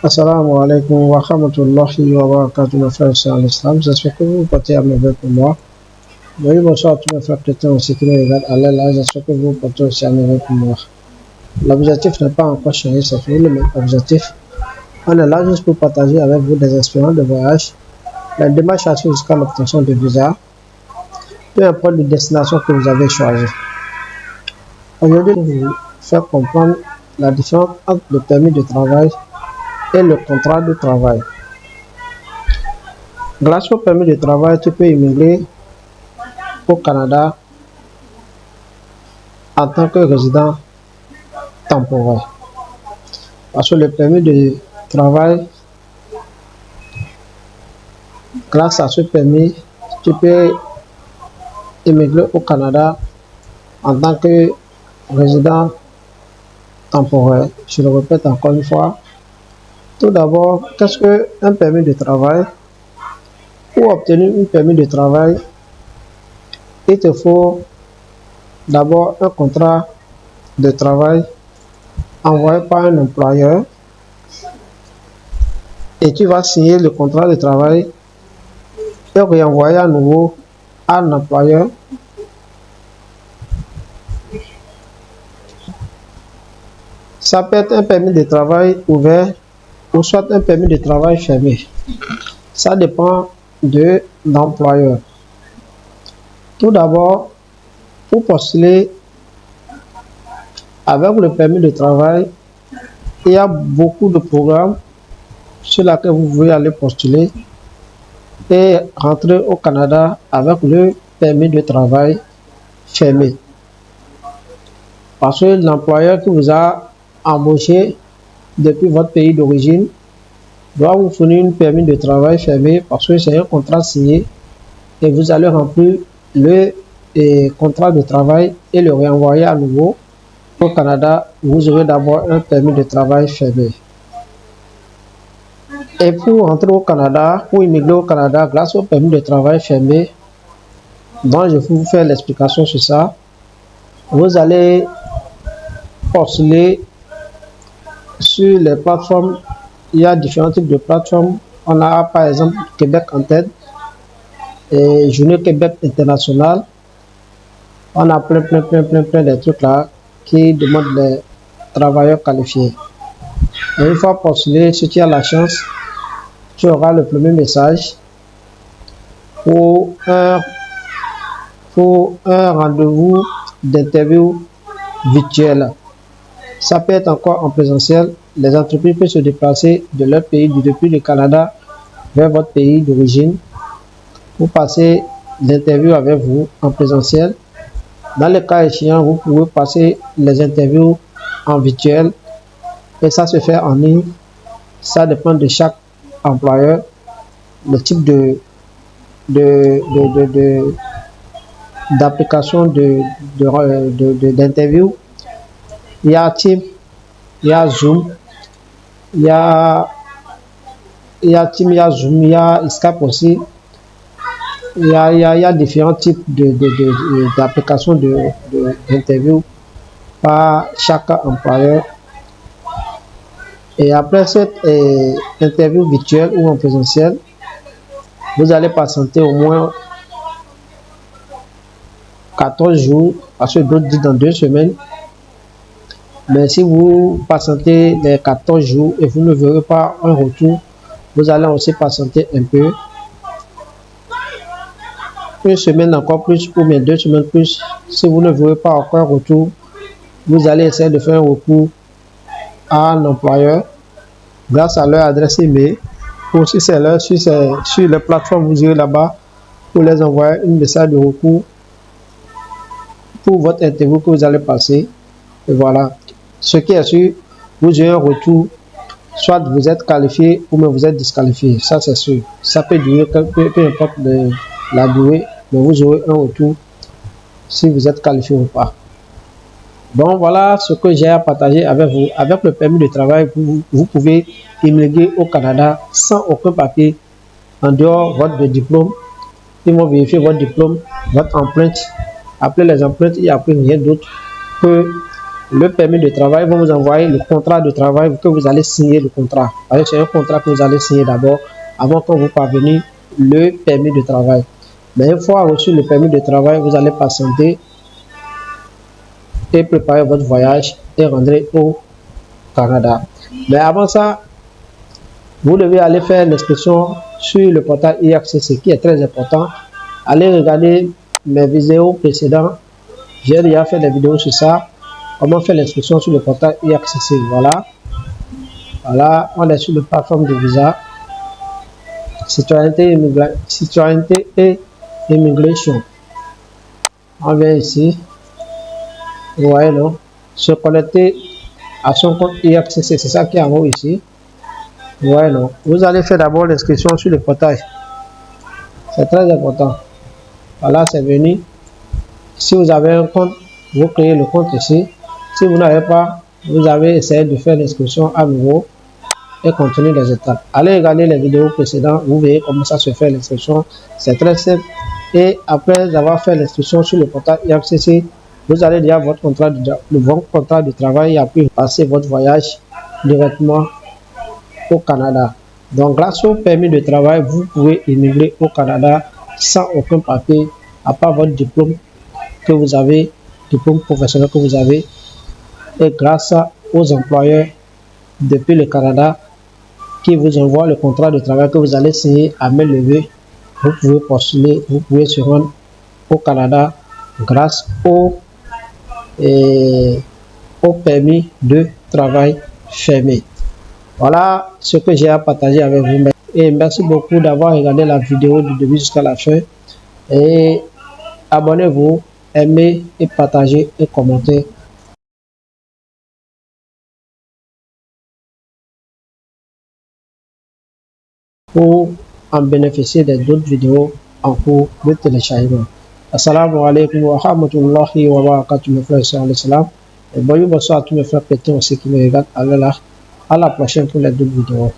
Assalamu alaikum wa rahmatullahi wa barakatuh, mes frères et sœurs en islam. J'espère que vous portez à merveille pour moi. Oui, bonsoir à tous mes frères chrétiens aussi qui me regardent à l'aile. J'espère que vous portez aussi à merveille pour moi. L'objectif n'est pas encore changé, c'est toujours le même objectif. On est là juste pour partager avec vous des expériences de voyage, la démarche à suivre jusqu'à l'obtention de visa, peu importe la destination que vous avez choisie. Aujourd'hui, je vais vous faire comprendre la différence entre le permis de travail et le contrat de travail. Grâce au permis de travail, tu peux immigrer au Canada en tant que résident temporaire. Parce que le permis de travail, grâce à ce permis, tu peux immigrer au Canada en tant que résident temporaire. Je le répète encore une fois. Tout d'abord, qu'est-ce qu'un permis de travail? Pour obtenir un permis de travail, il te faut d'abord un contrat de travail envoyé par un employeur et tu vas signer le contrat de travail et renvoyer à nouveau à l'employeur. Ça peut être un permis de travail ouvert ou soit un permis de travail fermé. Ça dépend de l'employeur. Tout d'abord, pour postuler avec le permis de travail, il y a beaucoup de programmes sur lesquels vous pouvez aller postuler et rentrer au Canada avec le permis de travail fermé. Parce que l'employeur qui vous a embauché depuis votre pays d'origine doit vous fournir un permis de travail fermé parce que c'est un contrat signé et vous allez remplir le contrat de travail et le renvoyer à nouveau au Canada. Vous aurez d'abord un permis de travail fermé. Et pour rentrer au Canada, pour immigrer au Canada grâce au permis de travail fermé, donc je vais vous faire l'explication sur ça. Vous allez postuler sur les plateformes. Il y a différents types de plateformes. On a par exemple Québec en tête et Journée Québec International. On a plein de trucs là qui demandent les travailleurs qualifiés. Et une fois postulé, si tu as la chance, tu auras le premier message pour un rendez-vous d'interview virtuel. Ça peut être encore en présentiel. Les entreprises peuvent se déplacer de leur pays, depuis le Canada, vers votre pays d'origine pour passer l'interview avec vous en présentiel. Dans le cas échéant, vous pouvez passer les interviews en virtuel et ça se fait en ligne. Ça dépend de chaque employeur, le type d'application d'interview. Il y a Teams, il y a Zoom, il y a Teams, il y a Zoom, il y a Skype aussi. Il y a différents types d'applications d'interview par chaque employeur. Et après cette interview virtuelle ou en présentiel, vous allez patienter au moins 14 jours, parce que d'autres disent dans 2 semaines. Mais si vous patientez les 14 jours et vous ne verrez pas un retour, vous allez aussi patienter un peu. Une semaine encore plus ou bien 2 semaines plus. Si vous ne verrez pas encore un retour, vous allez essayer de faire un recours à un employeur grâce à leur adresse email. Ou si c'est leur sur les plateformes, vous irez là-bas pour les envoyer un message de recours pour votre interview que vous allez passer. Et voilà. Ce qui est sûr, vous aurez un retour, soit vous êtes qualifié ou même vous êtes disqualifié. Ça, c'est sûr. Ça peut durer, peu importe la durée, mais vous aurez un retour si vous êtes qualifié ou pas. Donc, voilà ce que j'ai à partager avec vous. Avec le permis de travail, vous pouvez immigrer au Canada sans aucun papier, en dehors de votre diplôme. Ils vont vérifier votre diplôme, votre empreinte. Après les empreintes, il n'y a plus rien d'autre que le permis de travail, ils vont vous envoyer le contrat de travail que vous allez signer le contrat. C'est un contrat que vous allez signer d'abord avant que vous parveniez le permis de travail. Mais une fois reçu le permis de travail, vous allez patienter et préparer votre voyage et rentrer au Canada. Mais avant ça, vous devez aller faire l'inscription sur le portail IACCC qui est très important. Allez regarder mes vidéos précédentes. J'ai déjà fait des vidéos sur ça. Comment faire l'inscription sur le portail IACCC. Voilà. Voilà, on est sur la plateforme de visa. Citoyenneté et immigration. On vient ici. Vous voyez, non? Se connecter à son compte IACCC. C'est ça qui est en haut ici. Vous voyez, non? Vous allez faire d'abord l'inscription sur le portail. C'est très important. Voilà, c'est venu. Si vous avez un compte, vous créez le compte ici. Si vous n'avez pas, vous avez essayé de faire l'inscription à nouveau et continuer les étapes. Allez regarder les vidéos précédentes, vous verrez comment ça se fait l'inscription. C'est très simple. Et après avoir fait l'inscription sur le portail IACCC, vous allez dire votre contrat de travail et après passer votre voyage directement au Canada. Donc grâce au permis de travail, vous pouvez immigrer au Canada sans aucun papier, à part votre diplôme que vous avez, diplôme professionnel que vous avez, et grâce aux employeurs depuis le Canada qui vous envoient le contrat de travail que vous allez signer à main levée, vous pouvez postuler, vous pouvez se rendre au Canada grâce au permis de travail fermé. Voilà ce que j'ai à partager avec vous. Et merci beaucoup d'avoir regardé la vidéo du début jusqu'à la fin. Et abonnez-vous, aimez et partagez et commentez. Pour en bénéficier d'autres vidéos en cours de téléchargement. Assalamu alaikum wa rahmatullahi wa barakatuh, mes frères et sœurs, l'islam. Et bonjour, bonsoir à tous mes frères chrétiens aussi qui me regardent. À la prochaine pour les d'autres vidéos.